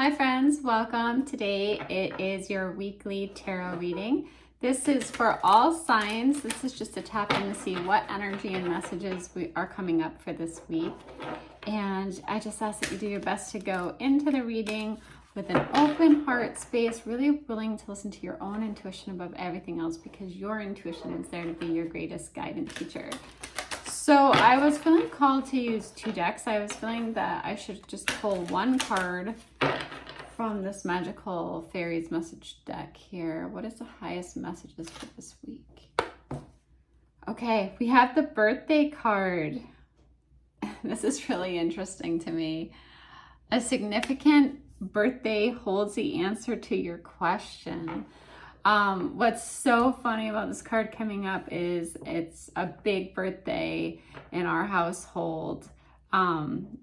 Hi friends, welcome. Today it is your weekly tarot reading. This is for all signs. This is just a tap in to see what energy and messages are coming up for this week. And I just ask that you do your best to go into the reading with an open heart space, really willing to listen to your own intuition above everything else, because your intuition is there to be your greatest guide and teacher. So I was feeling called to use two decks. I was feeling that I should just pull one card from this Magical Fairies message deck here. What is the highest messages for this week? Okay, we have the birthday card. This is really interesting to me. A significant birthday holds the answer to your question. What's so funny about this card coming up is it's a big birthday in our household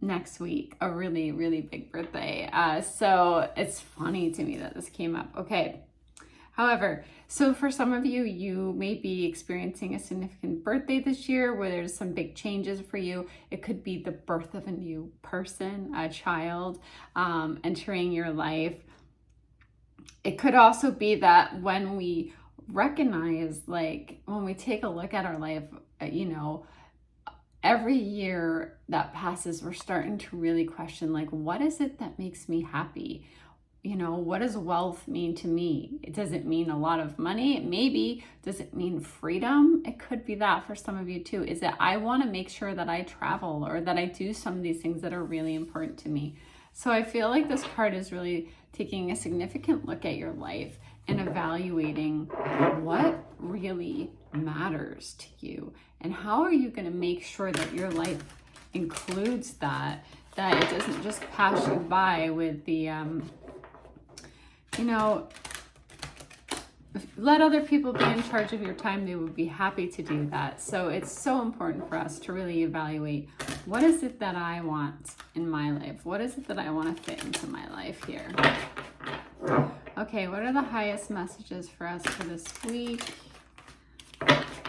next week, a really, really big birthday. So it's funny to me that this came up. Okay. However, so for some of you, you may be experiencing a significant birthday this year where there's some big changes for you. It could be the birth of a new person, a child, entering your life. It could also be that when we recognize, like when we take a look at our life, every year that passes, we're starting to really question, like, what is it that makes me happy? What does wealth mean to me? Does it mean a lot of money? Maybe. Does it mean freedom? It could be that for some of you too. Is that I want to make sure that I travel or that I do some of these things that are really important to me. So I feel like this card is really taking a significant look at your life and evaluating what really matters to you and how are you going to make sure that your life includes that it doesn't just pass you by with the let other people be in charge of your time. They would be happy to do that. So it's so important for us to really evaluate, what is it that I want in my life? What is it that I want to fit into my life here? Okay, what are the highest messages for us for this week?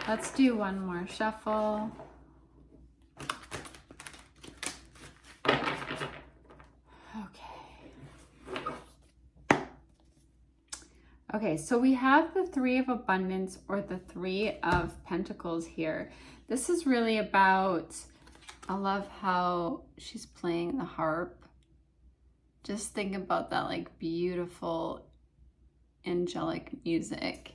Let's do one more shuffle. Okay, so we have the Three of Abundance or the Three of Pentacles here. This is really about, I love how she's playing the harp. Just think about that, like, beautiful angelic music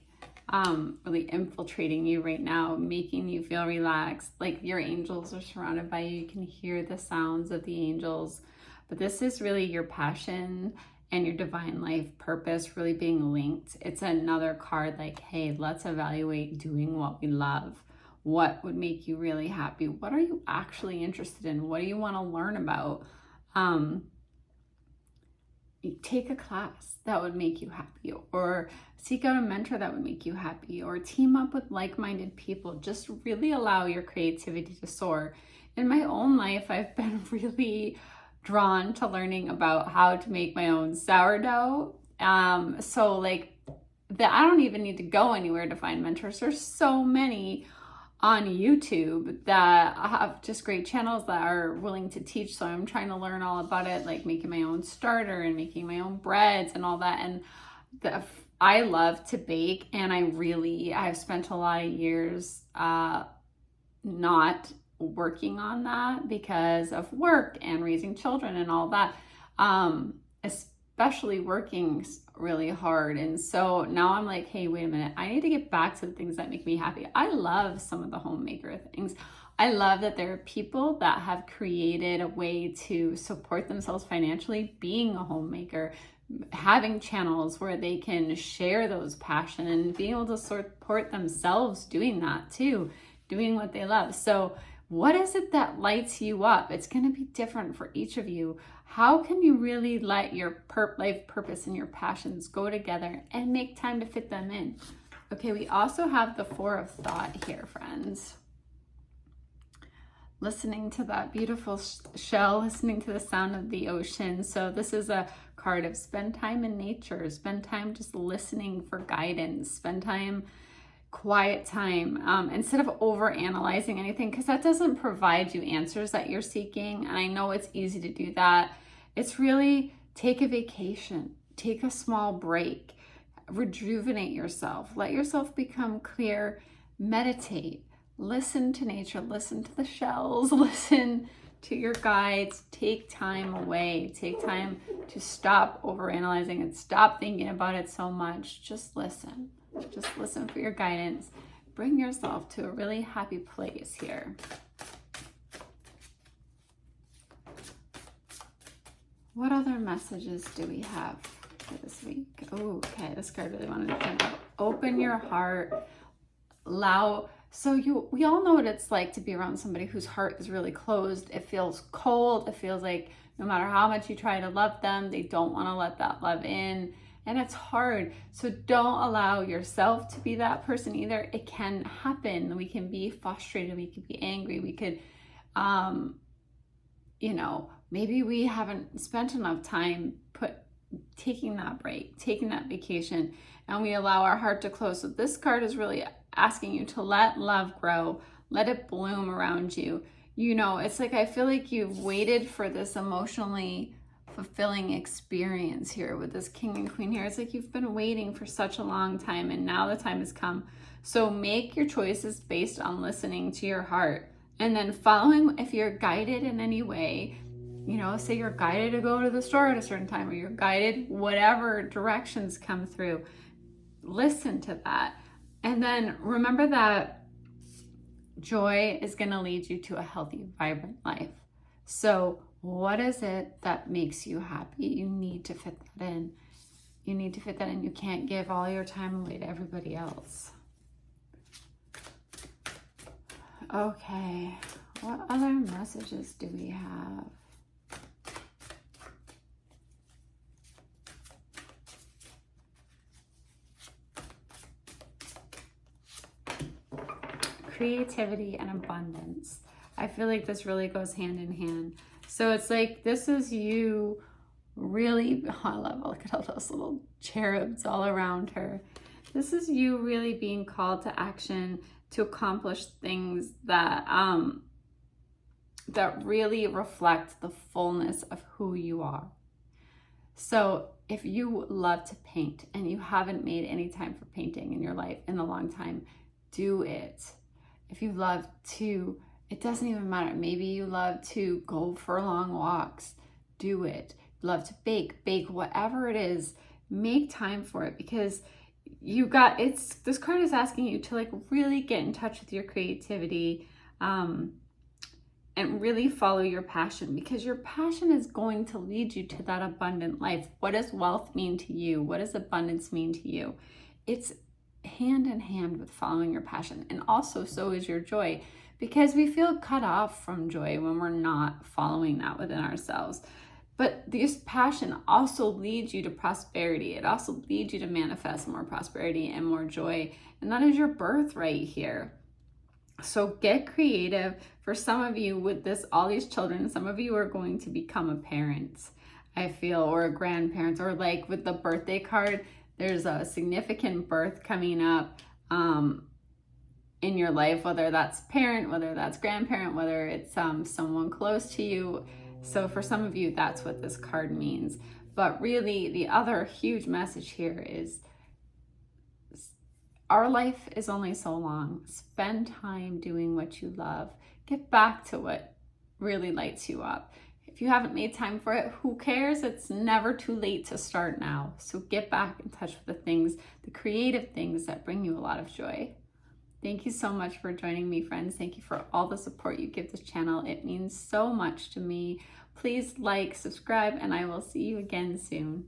really infiltrating you right now, making you feel relaxed, like your angels are surrounded by you. You can hear the sounds of the angels, but this is really your passion and your divine life purpose really being linked. It's another card like, hey, let's evaluate doing what we love. What would make you really happy? What are you actually interested in? What do you want to learn about? Take a class that would make you happy, or seek out a mentor that would make you happy, or team up with like-minded people. Just really allow your creativity to soar. In my own life, I've been really drawn to learning about how to make my own sourdough. So like that, I don't even need to go anywhere to find mentors. There's so many on YouTube that have just great channels that are willing to teach. So I'm trying to learn all about it, like making my own starter and making my own breads and all that. And I love to bake, and I've spent a lot of years not working on that because of work and raising children and all that, especially working really hard. And so now I'm like, hey, wait a minute, I need to get back to the things that make me happy. I love some of the homemaker things. I love that there are people that have created a way to support themselves financially being a homemaker, having channels where they can share those passion and being able to support themselves doing that too, doing what they love. So what is it that lights you up? It's going to be different for each of you. How can you really let your life purpose and your passions go together and make time to fit them in? Okay, we also have the Four of Thought here, friends. Listening to that beautiful shell, listening to the sound of the ocean. So this is a card of spend time in nature, spend time just listening for guidance, spend time quiet time instead of over analyzing anything, because that doesn't provide you answers that you're seeking. And I know it's easy to do that. It's really take a vacation, take a small break, rejuvenate yourself, let yourself become clear, meditate, listen to nature, listen to the shells, listen to your guides, take time away, take time to stop overanalyzing and stop thinking about it so much. Just listen for your guidance. Bring yourself to a really happy place here. What other messages do we have for this week? Oh, okay, this card really wanted to come out. Open your heart. We all know what it's like to be around somebody whose heart is really closed. It feels cold. It feels like no matter how much you try to love them, they don't want to let that love in. And it's hard. So don't allow yourself to be that person either. It can happen. We can be frustrated. We could be angry. We could, maybe we haven't spent enough time taking that break, taking that vacation, and we allow our heart to close. So this card is really asking you to let love grow, let it bloom around you. It's like, I feel like you've waited for this emotionally fulfilling experience here with this king and queen here. It's like you've been waiting for such a long time, and now the time has come. So make your choices based on listening to your heart, and then following, if you're guided in any way, say you're guided to go to the store at a certain time, or you're guided, whatever directions come through, listen to that. And then remember that joy is going to lead you to a healthy, vibrant life. So what is it that makes you happy? You need to fit that in. You can't give all your time away to everybody else. Okay, what other messages do we have? Creativity and abundance. I feel like this really goes hand in hand. So it's like, this is you really, I love, look at all those little cherubs all around her. This is you really being called to action to accomplish things that really reflect the fullness of who you are. So if you love to paint and you haven't made any time for painting in your life in a long time, do it. If you love to, it doesn't even matter. Maybe you love to go for long walks, do it. Love to bake, whatever it is, make time for it, because this card is asking you to really get in touch with your creativity, and really follow your passion, because your passion is going to lead you to that abundant life. What does wealth mean to you? What does abundance mean to you? It's hand in hand with following your passion. And also, so is your joy, because we feel cut off from joy when we're not following that within ourselves. But this passion also leads you to prosperity. It also leads you to manifest more prosperity and more joy. And that is your birthright here. So get creative. For some of you with all these children, some of you are going to become a parent, I feel, or a grandparent, or like with the birthday card, there's a significant birth coming up in your life, whether that's parent, whether that's grandparent, whether it's someone close to you. So for some of you, that's what this card means. But really, the other huge message here is our life is only so long. Spend time doing what you love. Get back to what really lights you up. If you haven't made time for it, who cares? It's never too late to start now. So get back in touch with the creative things that bring you a lot of joy. Thank you so much for joining me, friends. Thank you for all the support you give this channel. It means so much to me. Please like, subscribe, and I will see you again soon.